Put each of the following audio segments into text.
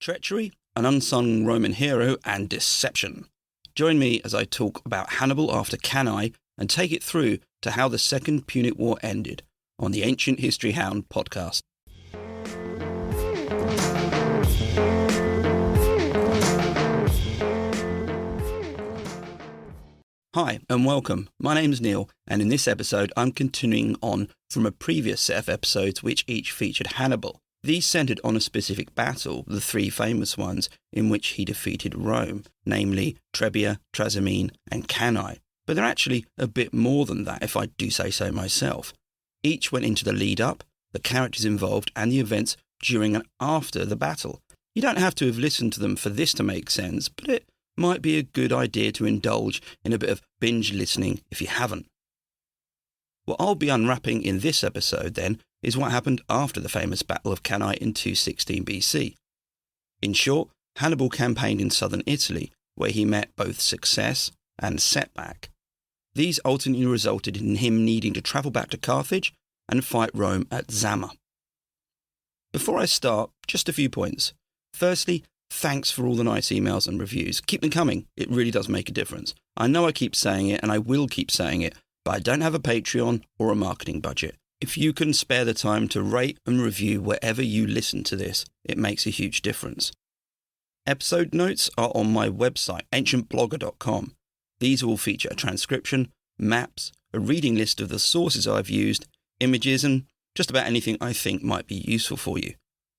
treachery, an unsung Roman hero, and deception. Join me as I talk about Hannibal after Cannae and take it through to how the Second Punic War ended on the Ancient History Hound podcast. Hi and welcome. My name's Neil, and in this episode I'm continuing on from a previous set of episodes which each featured Hannibal. These centred on a specific battle, the three famous ones, in which he defeated Rome, namely Trebia, Trasimene and Cannae. But they're actually a bit more than that, if I do say so myself. Each went into the lead-up, the characters involved and the events during and after the battle. You don't have to have listened to them for this to make sense, but it might be a good idea to indulge in a bit of binge listening if you haven't. What I'll be unwrapping in this episode, then, is what happened after the famous Battle of Cannae in 216 BC. In short, Hannibal campaigned in southern Italy, where he met both success and setback. These ultimately resulted in him needing to travel back to Carthage and fight Rome at Zama. Before I start, just a few points. Firstly, thanks for all the nice emails and reviews. Keep them coming. It really does make a difference. I know I keep saying it, and I will keep saying it, but I don't have a Patreon or a marketing budget. If you can spare the time to rate and review wherever you listen to this, it makes a huge difference. Episode notes are on my website, ancientblogger.com. These will feature a transcription, maps, a reading list of the sources I've used, images, and just about anything I think might be useful for you.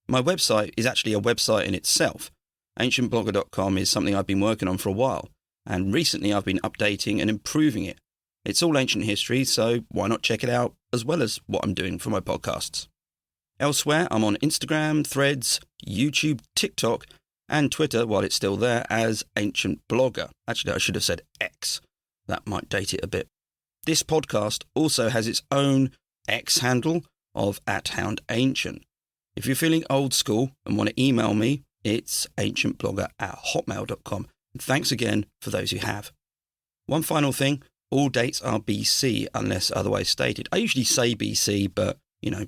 My website is actually a website in itself. Ancientblogger.com is something I've been working on for a while, and recently I've been updating and improving it. It's all ancient history, so why not check it out, as well as what I'm doing for my podcasts. Elsewhere, I'm on Instagram, Threads, YouTube, TikTok, and Twitter, while it's still there, as Ancient Blogger. Actually, I should have said X. That might date it a bit. This podcast also has its own X handle of @HoundAncient. If you're feeling old school and want to email me, it's ancientblogger@hotmail.com. And thanks again for those who have. One final thing, all dates are BC unless otherwise stated. I usually say BC, but,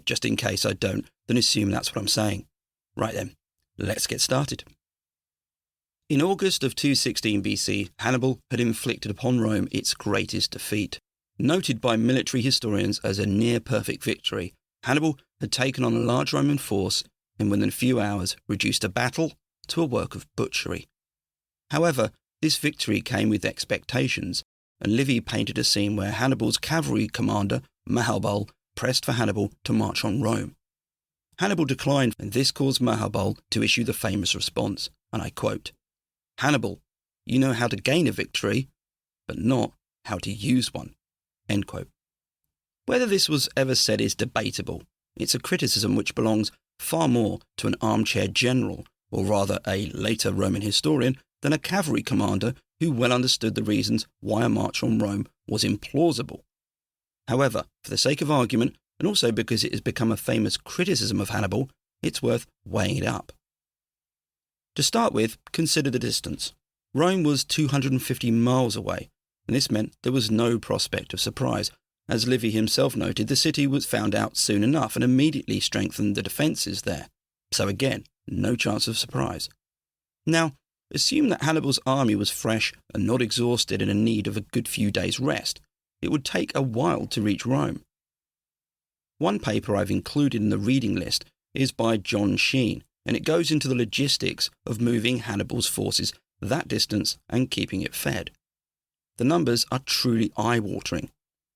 just in case I don't, then assume that's what I'm saying. Right then, let's get started. In August of 216 BC, Hannibal had inflicted upon Rome its greatest defeat. Noted by military historians as a near-perfect victory, Hannibal had taken on a large Roman force and within a few hours reduced a battle to a work of butchery. However, this victory came with expectations, and Livy painted a scene where Hannibal's cavalry commander, Hannibal, pressed for Hannibal to march on Rome. Hannibal declined, and this caused Hannibal to issue the famous response, and I quote, "Hannibal, you know how to gain a victory, but not how to use one." End quote. Whether this was ever said is debatable. It's a criticism which belongs far more to an armchair general, or rather a later Roman historian, than a cavalry commander who well understood the reasons why a march on Rome was implausible. However, for the sake of argument, and also because it has become a famous criticism of Hannibal, it's worth weighing it up. To start with, consider the distance. Rome was 250 miles away, and this meant there was no prospect of surprise. As Livy himself noted, the city was found out soon enough and immediately strengthened the defences there. So again, no chance of surprise. Now, assume that Hannibal's army was fresh and not exhausted and in need of a good few days' rest. It would take a while to reach Rome. One paper I've included in the reading list is by John Sheen, and it goes into the logistics of moving Hannibal's forces that distance and keeping it fed. The numbers are truly eye-watering.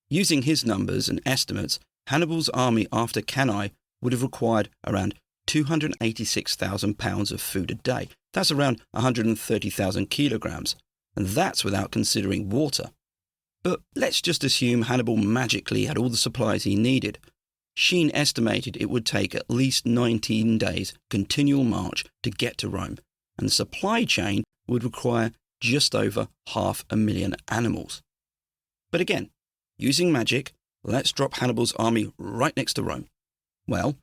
Using his numbers and estimates, Hannibal's army after Cannae would have required around 286,000 pounds of food a day. That's around 130,000 kilograms, and that's without considering water. But let's just assume Hannibal magically had all the supplies he needed. Sheen estimated it would take at least 19 days continual march to get to Rome, and the supply chain would require just over 500,000 animals. But again, using magic, let's drop Hannibal's army right next to Rome. Well,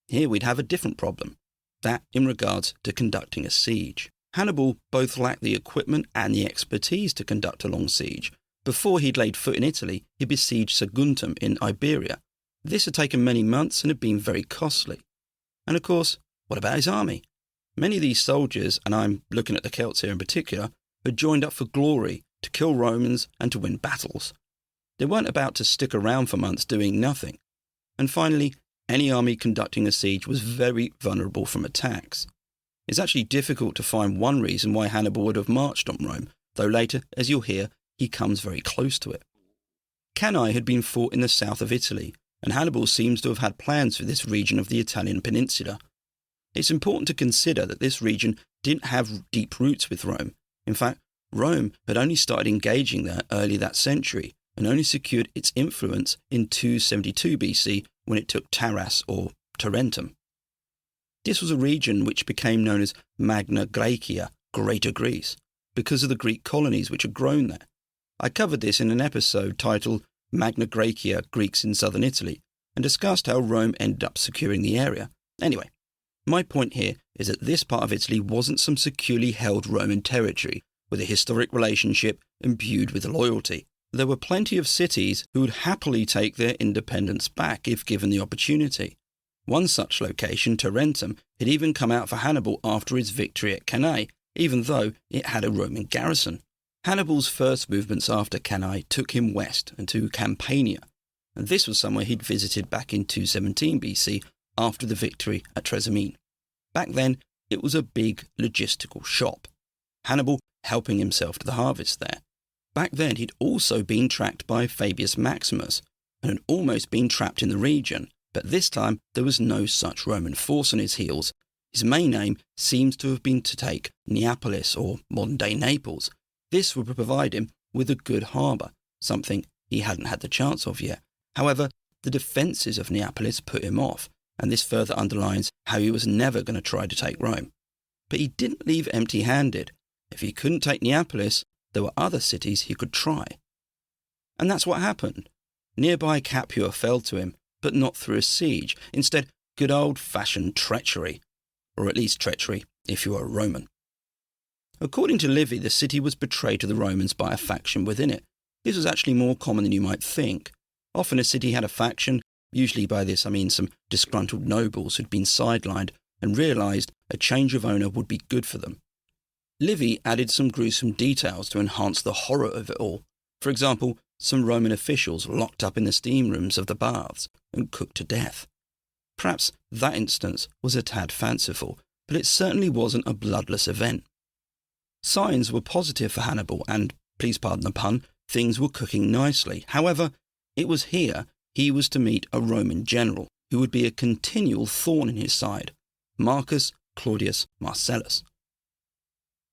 here we'd have a different problem, that in regards to conducting a siege. Hannibal both lacked the equipment and the expertise to conduct a long siege. Before he'd laid foot in Italy, he besieged Saguntum in Iberia. This had taken many months and had been very costly. And of course, what about his army? Many of these soldiers, and I'm looking at the Celts here in particular, had joined up for glory, to kill Romans and to win battles. They weren't about to stick around for months doing nothing. And finally, any army conducting a siege was very vulnerable from attacks. It's actually difficult to find one reason why Hannibal would have marched on Rome, though later, as you'll hear, he comes very close to it. Cannae had been fought in the south of Italy, and Hannibal seems to have had plans for this region of the Italian peninsula. It's important to consider that this region didn't have deep roots with Rome. In fact, Rome had only started engaging there early that century and only secured its influence in 272 BC when it took Taras or Tarentum. This was a region which became known as Magna Graecia, Greater Greece, because of the Greek colonies which had grown there. I covered this in an episode titled Magna Graecia, Greeks in Southern Italy, and discussed how Rome ended up securing the area. Anyway, my point here is that this part of Italy wasn't some securely held Roman territory with a historic relationship imbued with loyalty. There were plenty of cities who would happily take their independence back if given the opportunity. One such location, Tarentum, had even come out for Hannibal after his victory at Cannae, even though it had a Roman garrison. Hannibal's first movements after Cannae took him west and to Campania, and this was somewhere he'd visited back in 217 BC after the victory at Trasimene. Back then, it was a big logistical shop. Hannibal helping himself to the harvest there. Back then, he'd also been tracked by Fabius Maximus and had almost been trapped in the region, but this time there was no such Roman force on his heels. His main aim seems to have been to take Neapolis, or modern-day Naples. This would provide him with a good harbour, something he hadn't had the chance of yet. However, the defences of Neapolis put him off, and this further underlines how he was never going to try to take Rome. But he didn't leave empty-handed. If he couldn't take Neapolis, there were other cities he could try. And that's what happened. Nearby Capua fell to him, but not through a siege. Instead, good old-fashioned treachery. Or at least treachery if you were a Roman. According to Livy, the city was betrayed to the Romans by a faction within it. This was actually more common than you might think. Often a city had a faction. Usually by this I mean some disgruntled nobles who'd been sidelined and realised a change of owner would be good for them. Livy added some gruesome details to enhance the horror of it all. For example, some Roman officials locked up in the steam rooms of the baths and cooked to death. Perhaps that instance was a tad fanciful, but it certainly wasn't a bloodless event. Signs were positive for Hannibal and, please pardon the pun, things were cooking nicely. However, it was here he was to meet a Roman general who would be a continual thorn in his side, Marcus Claudius Marcellus.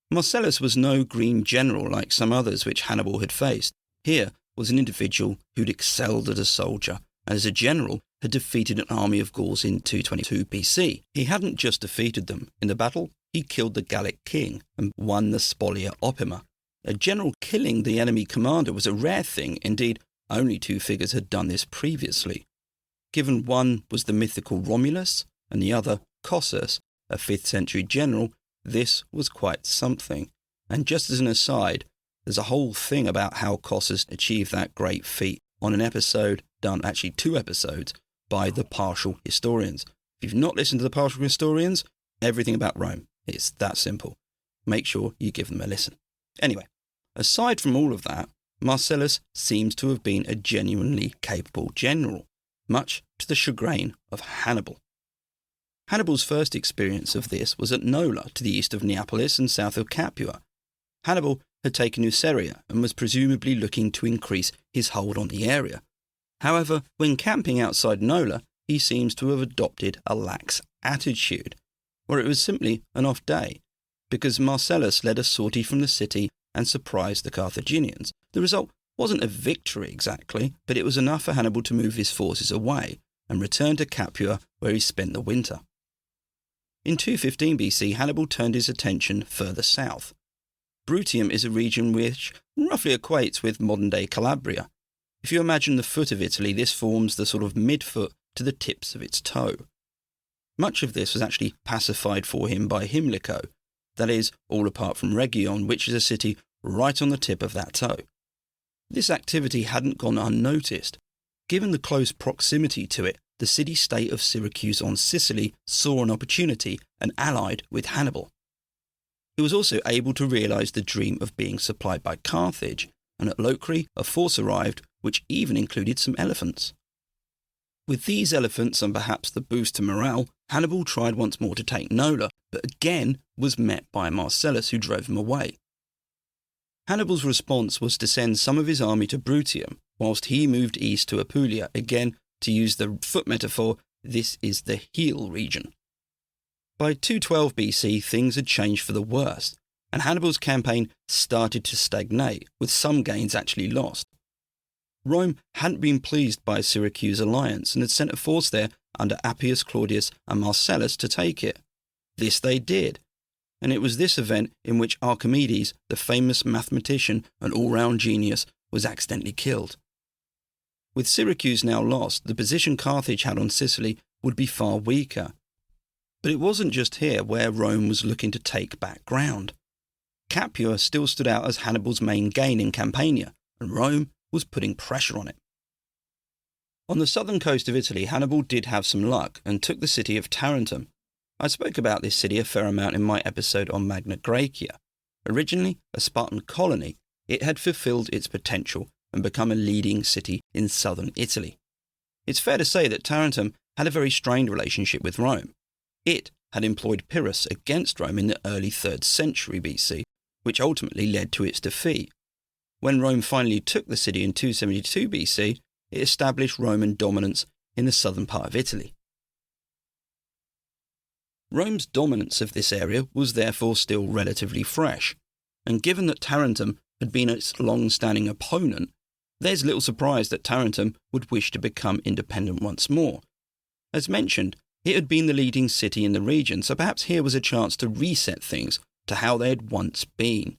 Marcellus was no green general like some others which Hannibal had faced. Here was an individual who'd excelled as a soldier, and as a general had defeated an army of Gauls in 222 BC. He hadn't just defeated them. In the battle, he killed the Gallic king and won the Spolia Opima. A general killing the enemy commander was a rare thing. Indeed, only two figures had done this previously. Given one was the mythical Romulus and the other Cossus, a 5th century general, this was quite something. And just as an aside, there's a whole thing about how Cossus achieved that great feat on an episode done, actually 2 episodes, by the Partial Historians. If you've not listened to the Partial Historians, everything about Rome. It's that simple. Make sure you give them a listen. Anyway, aside from all of that, Marcellus seems to have been a genuinely capable general, much to the chagrin of Hannibal. Hannibal's first experience of this was at Nola, to the east of Neapolis and south of Capua. Hannibal had taken Nuceria and was presumably looking to increase his hold on the area. However, when camping outside Nola, he seems to have adopted a lax attitude, or it was simply an off day, because Marcellus led a sortie from the city and surprised the Carthaginians. The result wasn't a victory exactly, but it was enough for Hannibal to move his forces away and return to Capua, where he spent the winter. In 215 BC, Hannibal turned his attention further south. Bruttium is a region which roughly equates with modern-day Calabria. If you imagine the foot of Italy, this forms the sort of midfoot to the tips of its toe. Much of this was actually pacified for him by Himlico, that is, all apart from Rhegion, which is a city right on the tip of that toe. This activity hadn't gone unnoticed. Given the close proximity to it, the city-state of Syracuse on Sicily saw an opportunity and allied with Hannibal. He was also able to realise the dream of being supplied by Carthage, and at Locri a force arrived which even included some elephants. With these elephants and perhaps the boost to morale, Hannibal tried once more to take Nola, but again was met by Marcellus, who drove him away. Hannibal's response was to send some of his army to Bruttium, whilst he moved east to Apulia. Again, to use the foot metaphor, this is the heel region. By 212 BC, things had changed for the worst, and Hannibal's campaign started to stagnate, with some gains actually lost. Rome hadn't been pleased by Syracuse alliance and had sent a force there under Appius Claudius and Marcellus to take it. This they did, and it was this event in which Archimedes, the famous mathematician and all-round genius, was accidentally killed. With Syracuse now lost, the position Carthage had on Sicily would be far weaker. But it wasn't just here where Rome was looking to take back ground. Capua still stood out as Hannibal's main gain in Campania, and Rome was putting pressure on it. On the southern coast of Italy, Hannibal did have some luck and took the city of Tarentum. I spoke about this city a fair amount in my episode on Magna Graecia. Originally a Spartan colony, it had fulfilled its potential and become a leading city in southern Italy. It's fair to say that Tarentum had a very strained relationship with Rome. It had employed Pyrrhus against Rome in the early 3rd century BC, which ultimately led to its defeat. When Rome finally took the city in 272 BC, it established Roman dominance in the southern part of Italy. Rome's dominance of this area was therefore still relatively fresh, and given that Tarentum had been its long-standing opponent, there's little surprise that Tarentum would wish to become independent once more. As mentioned, it had been the leading city in the region, so perhaps here was a chance to reset things to how they had once been.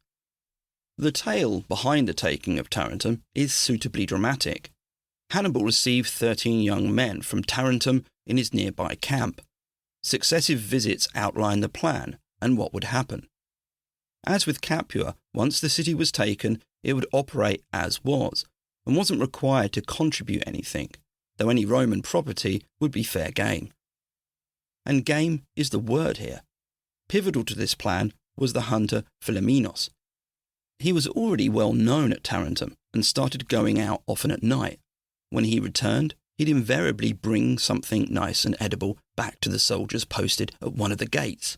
The tale behind the taking of Tarentum is suitably dramatic. Hannibal received 13 young men from Tarentum in his nearby camp. Successive visits outlined the plan and what would happen. As with Capua, once the city was taken, it would operate as was, and wasn't required to contribute anything, though any Roman property would be fair game. And game is the word here. Pivotal to this plan was the hunter Philomenos. He was already well known at Tarentum and started going out often at night. When he returned, he'd invariably bring something nice and edible back to the soldiers posted at one of the gates.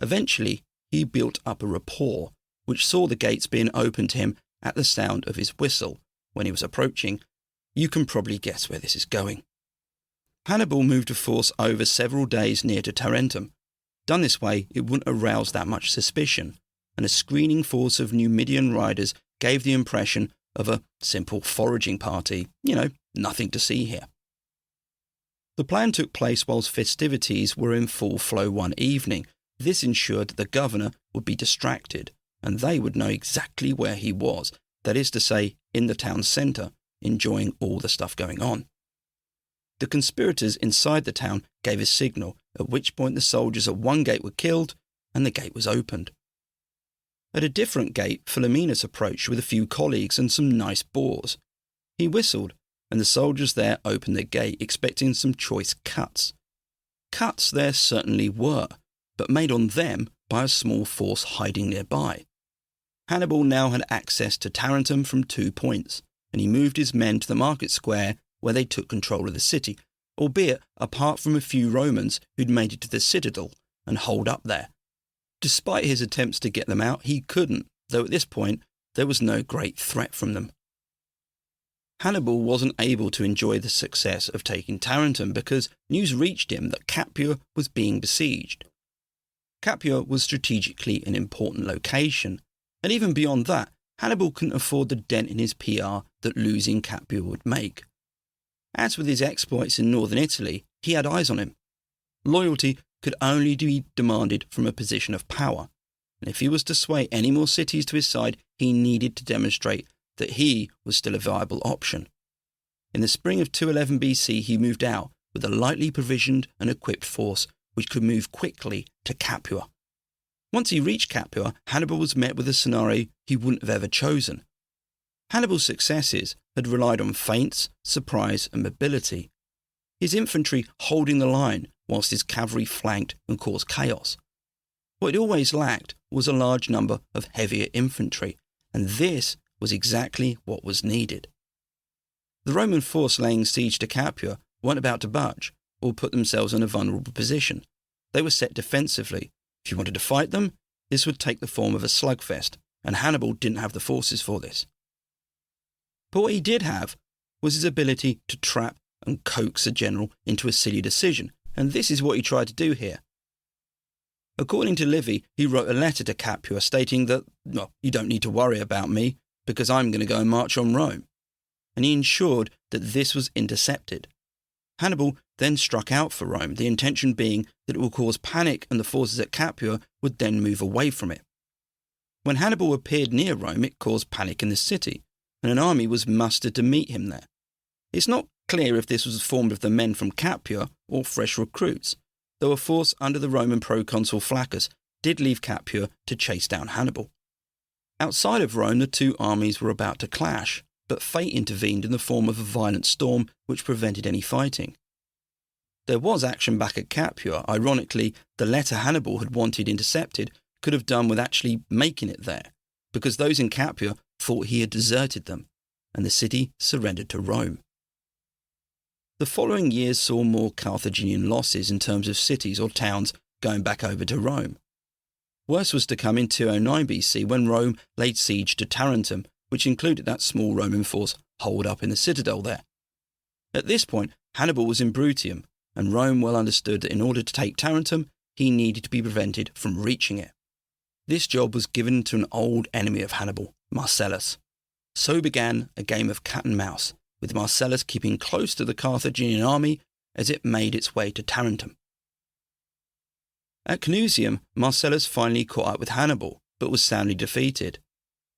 Eventually, he built up a rapport, which saw the gates being opened to him at the sound of his whistle. When he was approaching, you can probably guess where this is going. Hannibal moved a force over several days near to Tarentum. Done this way, it wouldn't arouse that much suspicion, and a screening force of Numidian riders gave the impression of a simple foraging party. Nothing to see here. The plan took place whilst festivities were in full flow one evening. This ensured that the governor would be distracted, and they would know exactly where he was, that is to say, in the town centre, enjoying all the stuff going on. The conspirators inside the town gave a signal, at which point the soldiers at one gate were killed, and the gate was opened. At a different gate, Philomenos approached with a few colleagues and some nice boars. He whistled, and the soldiers there opened the gate, expecting some choice cuts. Cuts there certainly were, but made on them by a small force hiding nearby. Hannibal now had access to Tarentum from 2 points, and he moved his men to the market square where they took control of the city, albeit apart from a few Romans who'd made it to the citadel and holed up there. Despite his attempts to get them out, he couldn't, though at this point there was no great threat from them. Hannibal wasn't able to enjoy the success of taking Tarentum because news reached him that Capua was being besieged. Capua was strategically an important location, and even beyond that, Hannibal couldn't afford the dent in his PR that losing Capua would make. As with his exploits in northern Italy, he had eyes on him. Loyalty could only be demanded from a position of power, and if he was to sway any more cities to his side, he needed to demonstrate that he was still a viable option. In the spring of 211 BC, he moved out with a lightly provisioned and equipped force which could move quickly to Capua. Once he reached Capua, Hannibal was met with a scenario he wouldn't have ever chosen. Hannibal's successes had relied on feints, surprise and mobility. his infantry holding the line whilst his cavalry flanked and caused chaos. What it always lacked was a large number of heavier infantry, and this was exactly what was needed. The Roman force laying siege to Capua weren't about to budge or put themselves in a vulnerable position. They were set defensively. If you wanted to fight them, this would take the form of a slugfest, and Hannibal didn't have the forces for this. But what he did have was his ability to trap and coax a general into a silly decision, and this is what he tried to do here. According to Livy, he wrote a letter to Capua stating that, well, you don't need to worry about me because I'm going to go and march on Rome. And he ensured that this was intercepted. Hannibal then struck out for Rome, the intention being that it would cause panic and the forces at Capua would then move away from it. When Hannibal appeared near Rome, it caused panic in the city, and an army was mustered to meet him there. It's not clear if this was formed of the men from Capua or fresh recruits, though a force under the Roman proconsul Flaccus did leave Capua to chase down Hannibal. Outside of Rome, the two armies were about to clash, but fate intervened in the form of a violent storm which prevented any fighting. There was action back at Capua. Ironically, the letter Hannibal had wanted intercepted could have done with actually making it there, because those in Capua thought he had deserted them, and the city surrendered to Rome. The following years saw more Carthaginian losses in terms of cities or towns going back over to Rome. Worse was to come in 209 BC when Rome laid siege to Tarentum, which included that small Roman force holed up in the citadel there. At this point, Hannibal was in Brutium, and Rome well understood that in order to take Tarentum, he needed to be prevented from reaching it. This job was given to an old enemy of Hannibal, Marcellus. So began a game of cat and mouse, with Marcellus keeping close to the Carthaginian army as it made its way to Tarentum. At Canusium, Marcellus finally caught up with Hannibal, but was soundly defeated.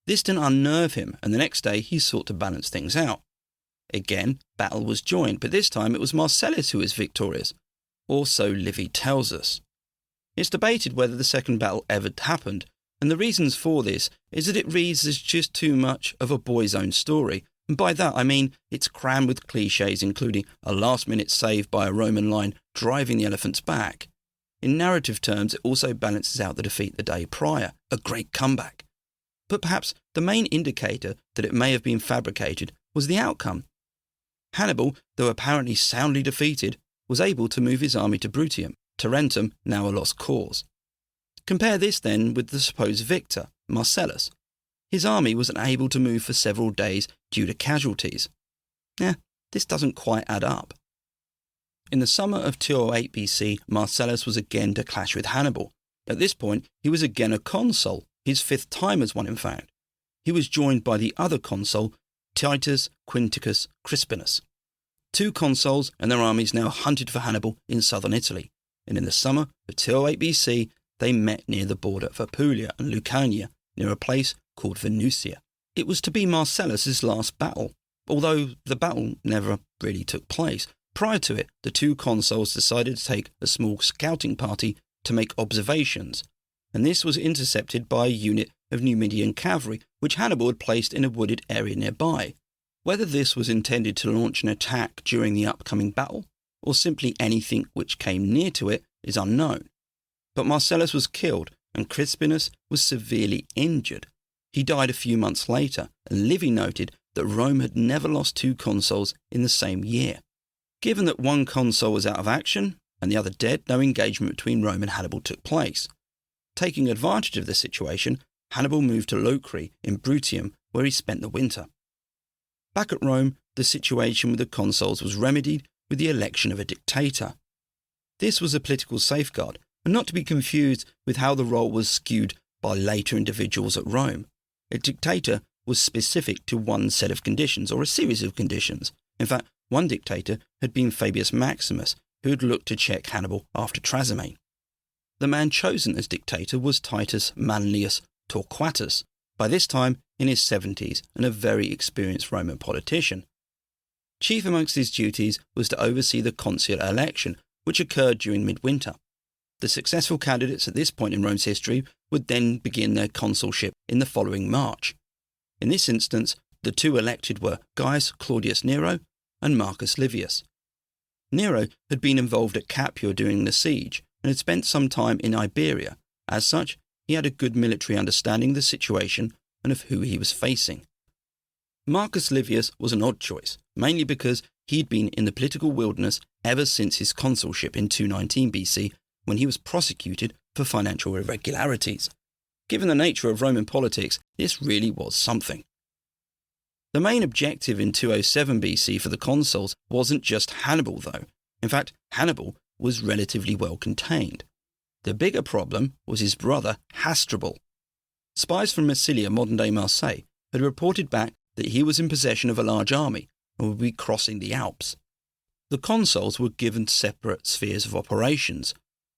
This didn't unnerve him, and the next day he sought to balance things out. Again, battle was joined, but this time it was Marcellus who was victorious, or so Livy tells us. It's debated whether the second battle ever happened, and the reasons for this is that it reads as just too much of a boy's own story, and by that I mean it's crammed with cliches including a last-minute save by a Roman line driving the elephants back. In narrative terms, it also balances out the defeat the day prior, a great comeback. But perhaps the main indicator that it may have been fabricated was the outcome. Hannibal, though apparently soundly defeated, was able to move his army to Brutium, Tarentum now a lost cause. Compare this then with the supposed victor, Marcellus. His army was unable to move for several days due to casualties. This doesn't quite add up. In the summer of 208 BC, Marcellus was again to clash with Hannibal. At this point, he was again a consul, his fifth time as one in fact. He was joined by the other consul, Titus Quinticus Crispinus. Two consuls and their armies now hunted for Hannibal in southern Italy, and in the summer of 208 BC, they met near the border of Apulia and Lucania, near a place called Venusia. It was to be Marcellus's last battle, although the battle never really took place. Prior to it, the two consuls decided to take a small scouting party to make observations, and this was intercepted by a unit of Numidian cavalry which Hannibal had placed in a wooded area nearby. Whether this was intended to launch an attack during the upcoming battle, or simply anything which came near to it, is unknown. But Marcellus was killed, and Crispinus was severely injured. He died a few months later, and Livy noted that Rome had never lost two consuls in the same year. Given that one consul was out of action, and the other dead, no engagement between Rome and Hannibal took place. Taking advantage of the situation, Hannibal moved to Locri in Brutium, where he spent the winter. Back at Rome, the situation with the consuls was remedied with the election of a dictator. This was a political safeguard, and not to be confused with how the role was skewed by later individuals at Rome. A dictator was specific to one set of conditions, or a series of conditions. In fact, one dictator had been Fabius Maximus, who had looked to check Hannibal after Trasimene. The man chosen as dictator was Titus Manlius Torquatus, by this time in his 70s and a very experienced Roman politician. Chief amongst his duties was to oversee the consular election, which occurred during midwinter. The successful candidates at this point in Rome's history would then begin their consulship in the following March. In this instance, the two elected were Gaius Claudius Nero and Marcus Livius. Nero had been involved at Capua during the siege and had spent some time in Iberia. As such, he had a good military understanding of the situation and of who he was facing. Marcus Livius was an odd choice, mainly because he'd been in the political wilderness ever since his consulship in 219 BC, when he was prosecuted for financial irregularities. Given the nature of Roman politics, this really was something. The main objective in 207 BC for the consuls wasn't just Hannibal, though. In fact, Hannibal was relatively well contained. The bigger problem was his brother Hasdrubal. Spies from Massilia, modern-day Marseille, had reported back that he was in possession of a large army and would be crossing the Alps. The consuls were given separate spheres of operations,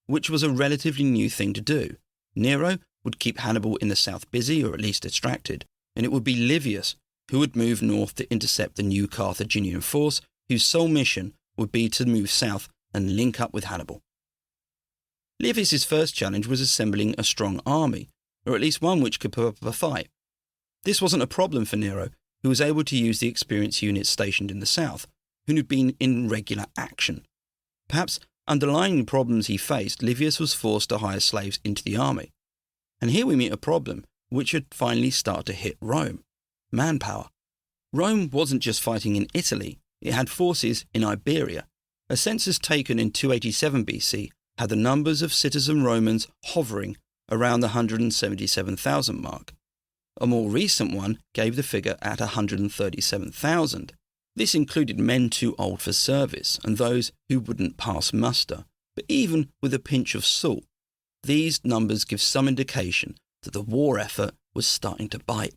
which was a relatively new thing to do. Nero would keep Hannibal in the south busy, or at least distracted, and it would be Livius who would move north to intercept the new Carthaginian force, whose sole mission would be to move south and link up with Hannibal. Livius's first challenge was assembling a strong army, or at least one which could put up a fight. This wasn't a problem for Nero, who was able to use the experienced units stationed in the south, who had been in regular action. Perhaps underlying the problems he faced, Livius was forced to hire slaves into the army. And here we meet a problem which had finally started to hit Rome: manpower. Rome wasn't just fighting in Italy, it had forces in Iberia. A census taken in 287 BC had the numbers of citizen Romans hovering around the 177,000 mark. A more recent one gave the figure at 137,000. This included men too old for service and those who wouldn't pass muster. But even with a pinch of salt, these numbers give some indication that the war effort was starting to bite.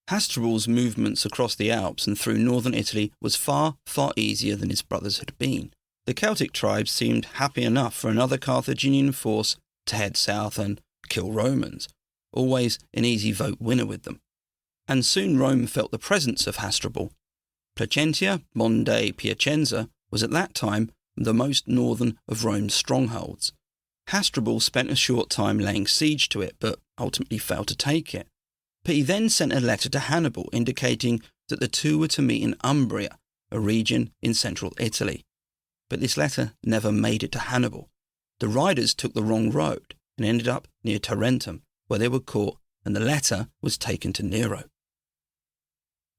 Hasdrubal's movements across the Alps and through northern Italy was far, far easier than his brothers had been. The Celtic tribes seemed happy enough for another Carthaginian force to head south and kill Romans, always an easy vote winner with them. And soon Rome felt the presence of Hasdrubal. Placentia, modern-day Piacenza, was at that time the most northern of Rome's strongholds. Hasdrubal spent a short time laying siege to it, but ultimately failed to take it. But he then sent a letter to Hannibal indicating that the two were to meet in Umbria, a region in central Italy. But this letter never made it to Hannibal. The riders took the wrong road and ended up near Tarentum, where they were caught, and the letter was taken to Nero.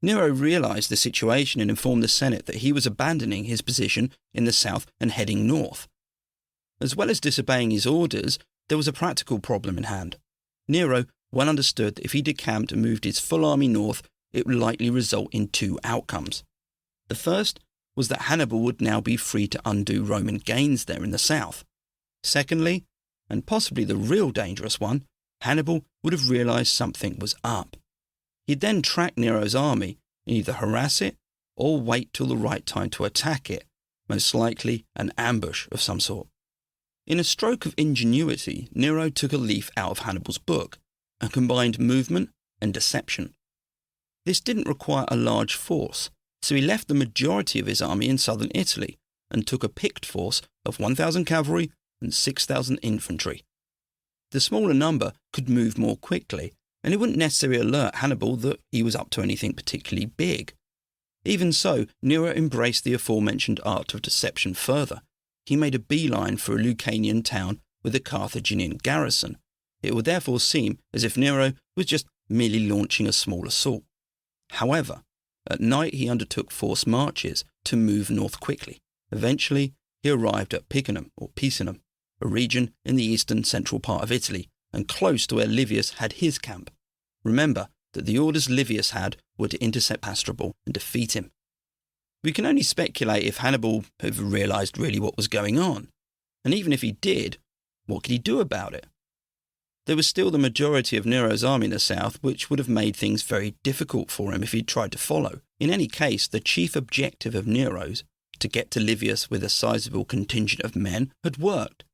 Nero realized the situation and informed the Senate that he was abandoning his position in the south and heading north. As well as disobeying his orders, there was a practical problem in hand. Nero well understood that if he decamped and moved his full army north, it would likely result in two outcomes. The first was that Hannibal would now be free to undo Roman gains there in the south. Secondly, and possibly the real dangerous one, Hannibal would have realized something was up. He'd then track Nero's army and either harass it or wait till the right time to attack it, most likely an ambush of some sort. In a stroke of ingenuity, Nero took a leaf out of Hannibal's book and combined movement and deception. This didn't require a large force, so he left the majority of his army in southern Italy and took a picked force of 1,000 cavalry and 6,000 infantry. The smaller number could move more quickly, and it wouldn't necessarily alert Hannibal that he was up to anything particularly big. Even so, Nero embraced the aforementioned art of deception further. He made a beeline for a Lucanian town with a Carthaginian garrison. It would therefore seem as if Nero was just merely launching a small assault. However, at night he undertook forced marches to move north quickly. Eventually, he arrived at Picenum, or Picenum, a region in the eastern central part of Italy, and close to where Livius had his camp. Remember that the orders Livius had were to intercept Hasdrubal and defeat him. We can only speculate if Hannibal had realised really what was going on, and even if he did, what could he do about it? There was still the majority of Nero's army in the south, which would have made things very difficult for him if he'd tried to follow. In any case, the chief objective of Nero's, to get to Livius with a sizable contingent of men, had worked.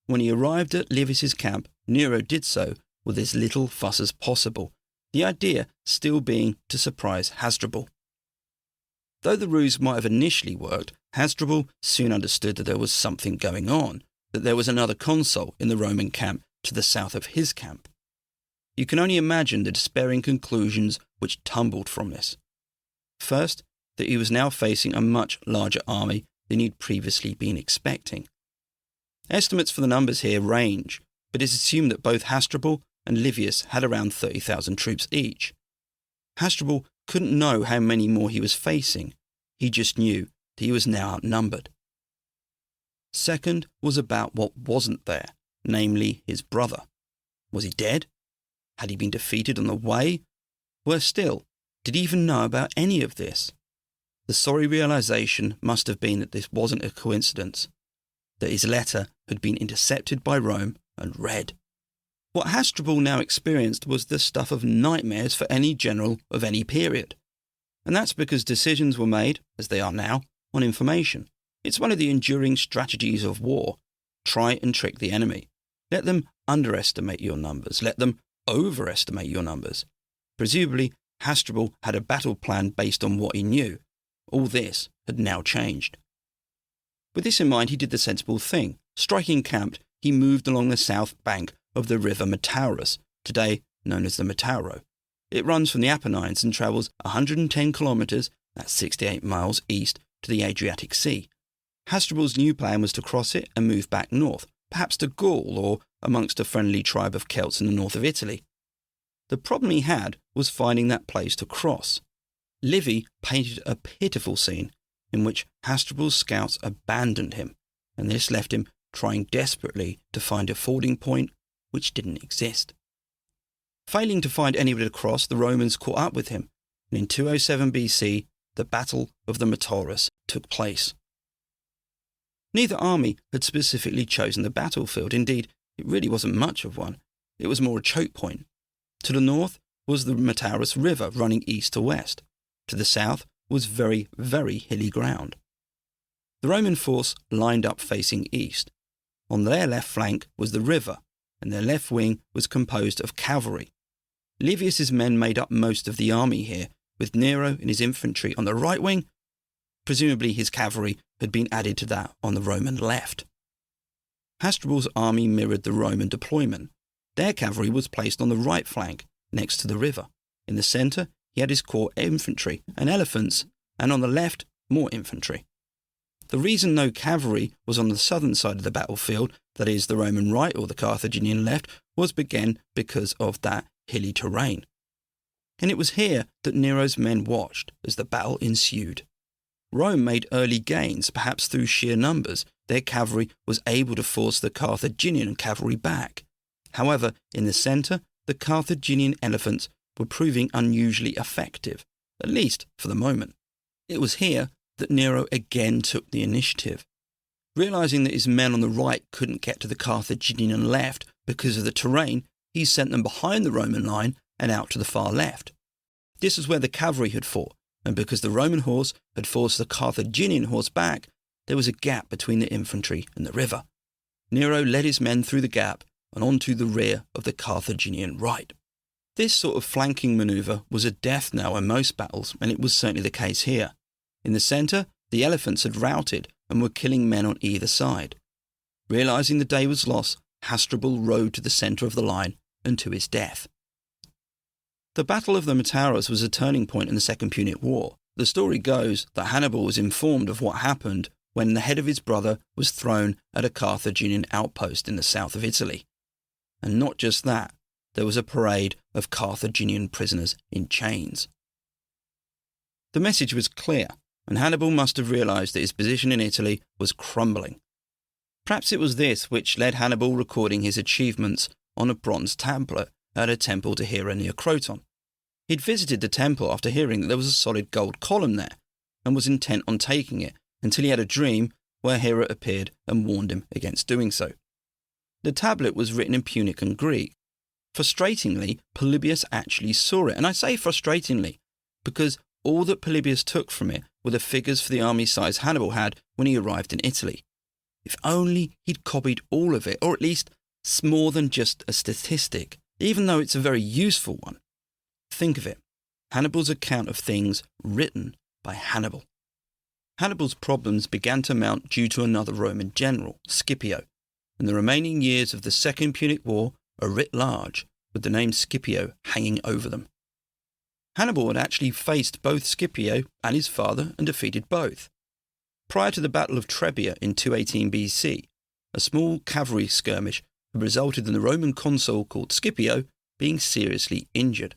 When he arrived at Livius's camp, Nero did so with as little fuss as possible, the idea still being to surprise Hasdrubal. Though the ruse might have initially worked, Hasdrubal soon understood that there was something going on, that there was another consul in the Roman camp to the south of his camp. You can only imagine the despairing conclusions which tumbled from this. First, that he was now facing a much larger army than he'd previously been expecting. Estimates for the numbers here range, but it's assumed that both Hasdrubal and Livius had around 30,000 troops each. Hasdrubal couldn't know how many more he was facing. He just knew that he was now outnumbered. Second was about what wasn't there, namely his brother. Was he dead? Had he been defeated on the way? Worse still, did he even know about any of this? The sorry realization must have been that this wasn't a coincidence, that his letter had been intercepted by Rome and read. What Hasdrubal now experienced was the stuff of nightmares for any general of any period. And that's because decisions were made, as they are now, on information. It's one of the enduring strategies of war. Try and trick the enemy. Let them underestimate your numbers. Let them overestimate your numbers. Presumably, Hasdrubal had a battle plan based on what he knew. All this had now changed. With this in mind, he did the sensible thing. Striking camp, he moved along the south bank of the river Metaurus, today known as the Metauro. It runs from the Apennines and travels 110 kilometres, that's 68 miles east, to the Adriatic Sea. Hasdrubal's new plan was to cross it and move back north, perhaps to Gaul or amongst a friendly tribe of Celts in the north of Italy. The problem he had was finding that place to cross. Livy painted a pitiful scene in which Hasdrubal's scouts abandoned him, and this left him trying desperately to find a fording point which didn't exist. Failing to find anywhere to cross, the Romans caught up with him, and in 207 BC, the Battle of the Metaurus took place. Neither army had specifically chosen the battlefield. Indeed, it really wasn't much of one. It was more a choke point. To the north was the Metaurus River running east to west. To the south was very, very hilly ground. The Roman force lined up facing east. On their left flank was the river, and their left wing was composed of cavalry. Livius's men made up most of the army here, with Nero and his infantry on the right wing. Presumably his cavalry had been added to that on the Roman left. Hasdrubal's army mirrored the Roman deployment. Their cavalry was placed on the right flank, next to the river. In the centre, he had his core infantry and elephants, and on the left, more infantry. The reason no cavalry was on the southern side of the battlefield, that is, the Roman right or the Carthaginian left, was again because of that hilly terrain. And it was here that Nero's men watched as the battle ensued. Rome made early gains, perhaps through sheer numbers. Their cavalry was able to force the Carthaginian cavalry back. However, in the centre, the Carthaginian elephants were proving unusually effective, at least for the moment. It was here that Nero again took the initiative. Realising that his men on the right couldn't get to the Carthaginian left because of the terrain, he sent them behind the Roman line and out to the far left. This was where the cavalry had fought, and because the Roman horse had forced the Carthaginian horse back, there was a gap between the infantry and the river. Nero led his men through the gap and onto the rear of the Carthaginian right. This sort of flanking manoeuvre was a death knell in most battles, and it was certainly the case here. In the centre, the elephants had routed and were killing men on either side. Realising the day was lost, Hasdrubal rode to the centre of the line and to his death. The Battle of the Metaurus was a turning point in the Second Punic War. The story goes that Hannibal was informed of what happened when the head of his brother was thrown at a Carthaginian outpost in the south of Italy. And not just that, there was a parade of Carthaginian prisoners in chains. The message was clear, and Hannibal must have realised that his position in Italy was crumbling. Perhaps it was this which led Hannibal recording his achievements on a bronze tablet at a temple to Hera near Croton. He'd visited the temple after hearing that there was a solid gold column there, and was intent on taking it until he had a dream where Hera appeared and warned him against doing so. The tablet was written in Punic and Greek. Frustratingly, Polybius actually saw it, and I say frustratingly because all that Polybius took from it were the figures for the army size Hannibal had when he arrived in Italy. If only he'd copied all of it, or at least more than just a statistic, even though it's a very useful one. Think of it, Hannibal's account of things written by Hannibal. Hannibal's problems began to mount due to another Roman general, Scipio, and the remaining years of the Second Punic War are writ large, with the name Scipio hanging over them. Hannibal had actually faced both Scipio and his father and defeated both. Prior to the Battle of Trebia in 218 BC, a small cavalry skirmish had resulted in the Roman consul called Scipio being seriously injured.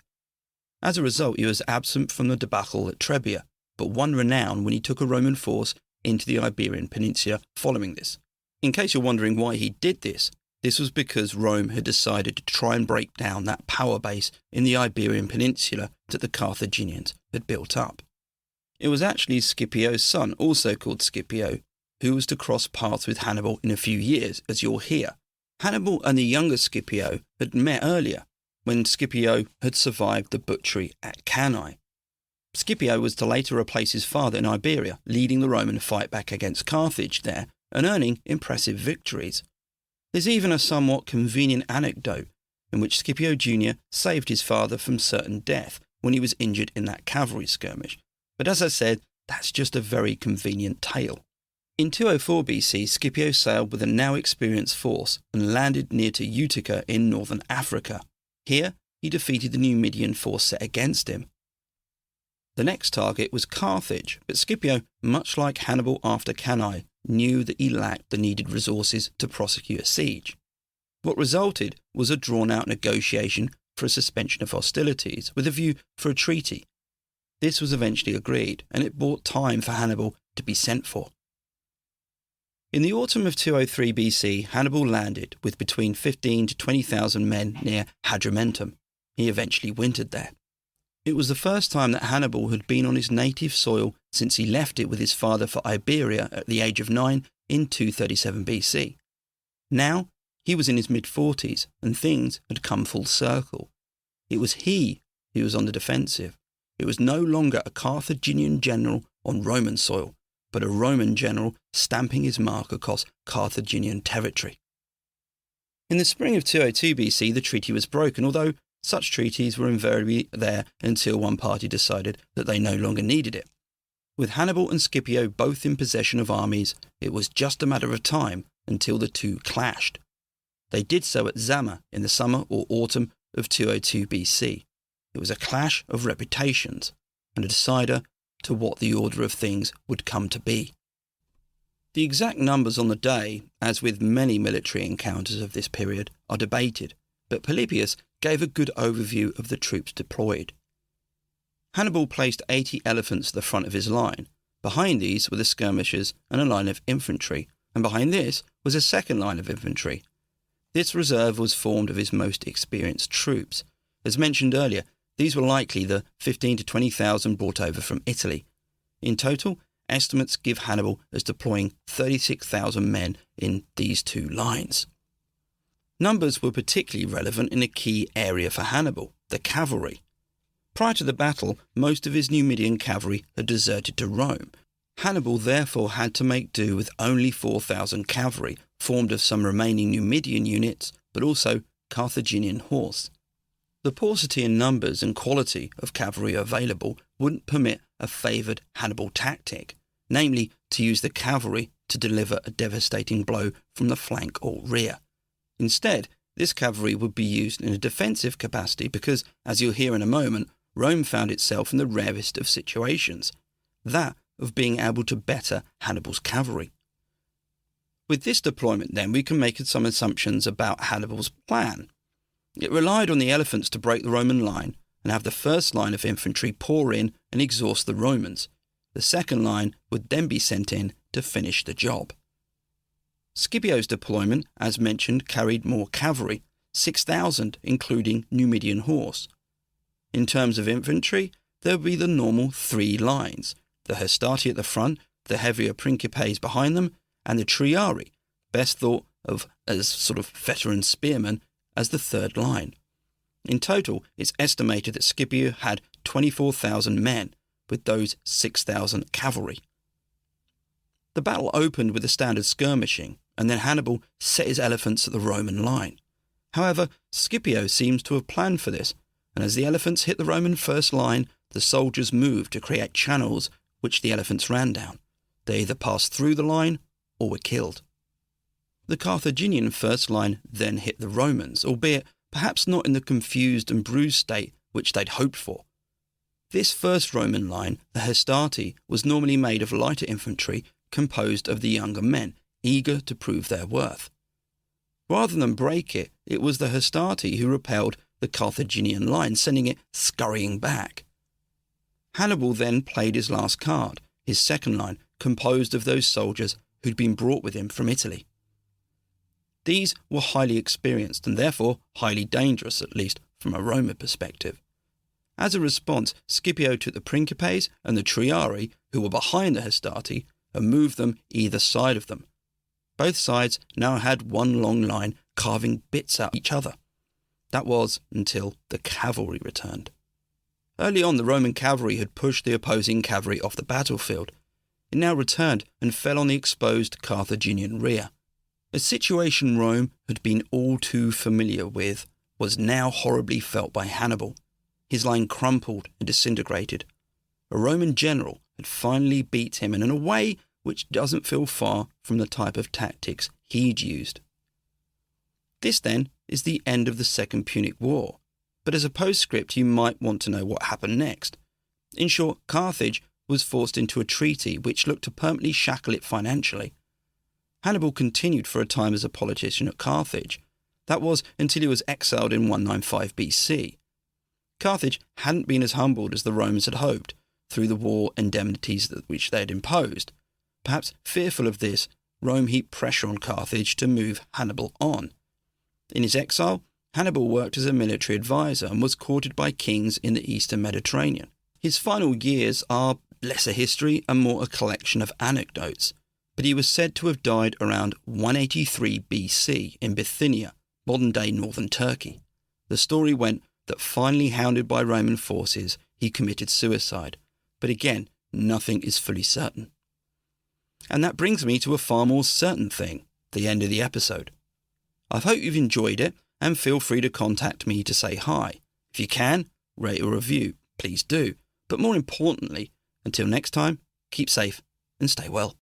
As a result, he was absent from the debacle at Trebia, but won renown when he took a Roman force into the Iberian Peninsula following this. In case you're wondering why he did this, this was because Rome had decided to try and break down that power base in the Iberian Peninsula that the Carthaginians had built up. It was actually Scipio's son, also called Scipio, who was to cross paths with Hannibal in a few years, as you'll hear. Hannibal and the younger Scipio had met earlier, when Scipio had survived the butchery at Cannae. Scipio was to later replace his father in Iberia, leading the Roman fight back against Carthage there and earning impressive victories. There's even a somewhat convenient anecdote in which Scipio Jr. saved his father from certain death when he was injured in that cavalry skirmish. But as I said, that's just a very convenient tale. In 204 BC, Scipio sailed with a now experienced force and landed near to Utica in northern Africa. Here, he defeated the Numidian force set against him. The next target was Carthage, but Scipio, much like Hannibal after Cannae, knew that he lacked the needed resources to prosecute a siege. What resulted was a drawn-out negotiation for a suspension of hostilities with a view for a treaty. This was eventually agreed, and it bought time for Hannibal to be sent for. In the autumn of 203 BC, Hannibal landed with between 15 to 20,000 men near Hadrumetum. He eventually wintered there. It was the first time that Hannibal had been on his native soil since he left it with his father for Iberia at the age of 9 in 237 BC. Now, he was in his mid-40s and things had come full circle. It was he who was on the defensive. It was no longer a Carthaginian general on Roman soil, but a Roman general stamping his mark across Carthaginian territory. In the spring of 202 BC, the treaty was broken, although such treaties were invariably there until one party decided that they no longer needed it. With Hannibal and Scipio both in possession of armies, it was just a matter of time until the two clashed. They did so at Zama in the summer or autumn of 202 BC. It was a clash of reputations and a decider to what the order of things would come to be. The exact numbers on the day, as with many military encounters of this period, are debated, but Polybius gave a good overview of the troops deployed. Hannibal placed 80 elephants at the front of his line. Behind these were the skirmishers and a line of infantry, and behind this was a second line of infantry. This reserve was formed of his most experienced troops. As mentioned earlier, these were likely the 15 to 20,000 brought over from Italy. In total, estimates give Hannibal as deploying 36,000 men in these two lines. Numbers were particularly relevant in a key area for Hannibal, the cavalry. Prior to the battle, most of his Numidian cavalry had deserted to Rome. Hannibal therefore had to make do with only 4,000 cavalry, formed of some remaining Numidian units, but also Carthaginian horse. The paucity in numbers and quality of cavalry available wouldn't permit a favoured Hannibal tactic, namely to use the cavalry to deliver a devastating blow from the flank or rear. Instead, this cavalry would be used in a defensive capacity because, as you'll hear in a moment, Rome found itself in the rarest of situations, that of being able to better Hannibal's cavalry. With this deployment, then, we can make some assumptions about Hannibal's plan. It relied on the elephants to break the Roman line and have the first line of infantry pour in and exhaust the Romans. The second line would then be sent in to finish the job. Scipio's deployment, as mentioned, carried more cavalry, 6,000 including Numidian horse. In terms of infantry, there would be the normal three lines, the hastati at the front, the heavier principes behind them, and the triarii, best thought of as sort of veteran spearmen, as the third line. In total, it's estimated that Scipio had 24,000 men, with those 6,000 cavalry. The battle opened with a standard skirmishing, and then Hannibal set his elephants at the Roman line. However, Scipio seems to have planned for this, and as the elephants hit the Roman first line, the soldiers moved to create channels which the elephants ran down. They either passed through the line or were killed. The Carthaginian first line then hit the Romans, albeit perhaps not in the confused and bruised state which they'd hoped for. This first Roman line, the hastati, was normally made of lighter infantry composed of the younger men, eager to prove their worth. Rather than break it, it was the Hastati who repelled the Carthaginian line, sending it scurrying back. Hannibal then played his last card, his second line, composed of those soldiers who'd been brought with him from Italy. These were highly experienced and therefore highly dangerous, at least from a Roman perspective. As a response, Scipio took the Principes and the Triarii, who were behind the Hastati, and moved them either side of them. Both sides now had one long line carving bits out each other. That was until the cavalry returned. Early on, the Roman cavalry had pushed the opposing cavalry off the battlefield. It now returned and fell on the exposed Carthaginian rear. A situation Rome had been all too familiar with was now horribly felt by Hannibal. His line crumpled and disintegrated. A Roman general had finally beat him, and in a way which doesn't feel far from the type of tactics he'd used. This then is the end of the Second Punic War, but as a postscript you might want to know what happened next. In short, Carthage was forced into a treaty which looked to permanently shackle it financially. Hannibal continued for a time as a politician at Carthage. That was until he was exiled in 195 BC. Carthage hadn't been as humbled as the Romans had hoped through the war indemnities which they had imposed. Perhaps fearful of this, Rome heaped pressure on Carthage to move Hannibal on. In his exile, Hannibal worked as a military advisor and was courted by kings in the eastern Mediterranean. His final years are less a history and more a collection of anecdotes, but he was said to have died around 183 BC in Bithynia, modern-day northern Turkey. The story went that finally hounded by Roman forces, he committed suicide, but again, nothing is fully certain. And that brings me to a far more certain thing, the end of the episode. I hope you've enjoyed it, and feel free to contact me to say hi. If you can, rate or review, please do. But more importantly, until next time, keep safe and stay well.